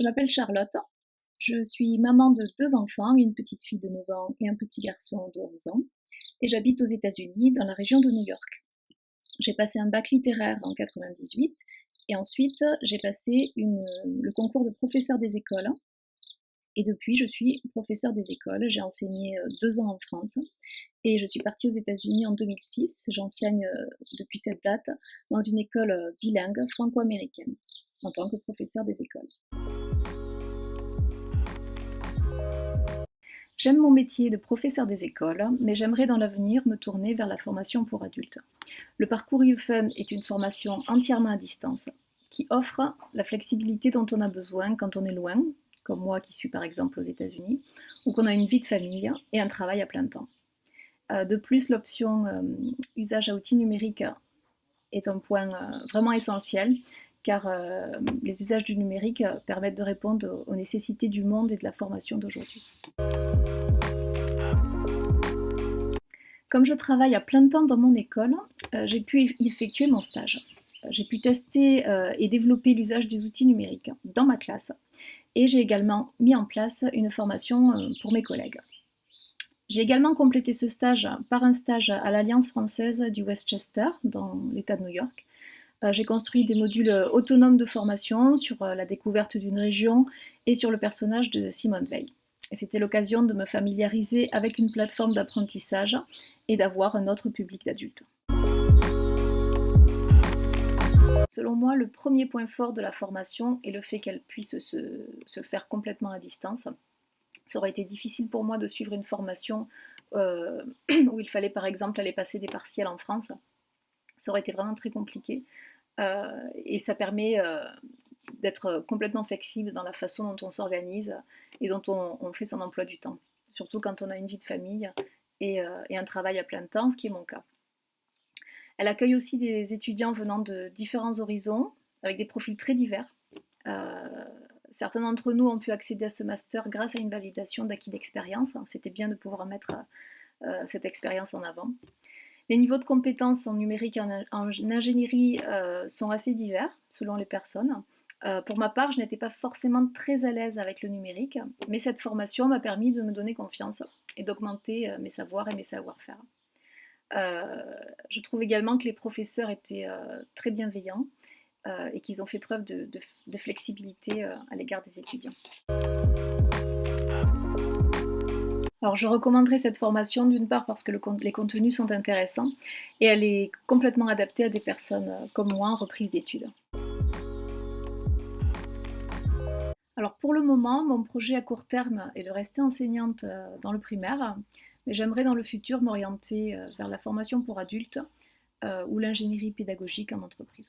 Je m'appelle Charlotte, je suis maman de 2 enfants, une petite fille de 9 ans et un petit garçon de 11 ans, et j'habite aux États-Unis, dans la région de New York. J'ai passé un bac littéraire en 98 et ensuite j'ai passé le concours de professeur des écoles et depuis je suis professeur des écoles. J'ai enseigné 2 ans en France et je suis partie aux États-Unis en 2006. J'enseigne depuis cette date dans une école bilingue franco-américaine en tant que professeur des écoles. J'aime mon métier de professeur des écoles, mais j'aimerais dans l'avenir me tourner vers la formation pour adultes. Le parcours YouFun est une formation entièrement à distance, qui offre la flexibilité dont on a besoin quand on est loin, comme moi qui suis par exemple aux États-Unis, ou qu'on a une vie de famille et un travail à plein temps. De plus, l'option usage à outils numériques est un point vraiment essentiel, car les usages du numérique permettent de répondre aux nécessités du monde et de la formation d'aujourd'hui. Comme je travaille à plein temps dans mon école, j'ai pu effectuer mon stage. J'ai pu tester et développer l'usage des outils numériques dans ma classe et j'ai également mis en place une formation pour mes collègues. J'ai également complété ce stage par un stage à l'Alliance française du Westchester, dans l'État de New York. J'ai construit des modules autonomes de formation sur la découverte d'une région et sur le personnage de Simone Veil. Et c'était l'occasion de me familiariser avec une plateforme d'apprentissage et d'avoir un autre public d'adultes. Selon moi, le premier point fort de la formation est le fait qu'elle puisse se faire complètement à distance. Ça aurait été difficile pour moi de suivre une formation où il fallait par exemple aller passer des partiels en France. Ça aurait été vraiment très compliqué. Et ça permet d'être complètement flexible dans la façon dont on s'organise et dont on fait son emploi du temps. Surtout quand on a une vie de famille et un travail à plein temps, ce qui est mon cas. Elle accueille aussi des étudiants venant de différents horizons, avec des profils très divers. Certains d'entre nous ont pu accéder à ce master grâce à une validation d'acquis d'expérience. C'était bien de pouvoir mettre cette expérience en avant. Les niveaux de compétences en numérique et en ingénierie sont assez divers selon les personnes. Pour ma part, je n'étais pas forcément très à l'aise avec le numérique, mais cette formation m'a permis de me donner confiance et d'augmenter mes savoirs et mes savoir-faire. Je trouve également que les professeurs étaient très bienveillants et qu'ils ont fait preuve de flexibilité à l'égard des étudiants. Alors je recommanderais cette formation d'une part parce que les contenus sont intéressants et elle est complètement adaptée à des personnes comme moi en reprise d'études. Alors pour le moment, mon projet à court terme est de rester enseignante dans le primaire, mais j'aimerais dans le futur m'orienter vers la formation pour adultes ou l'ingénierie pédagogique en entreprise.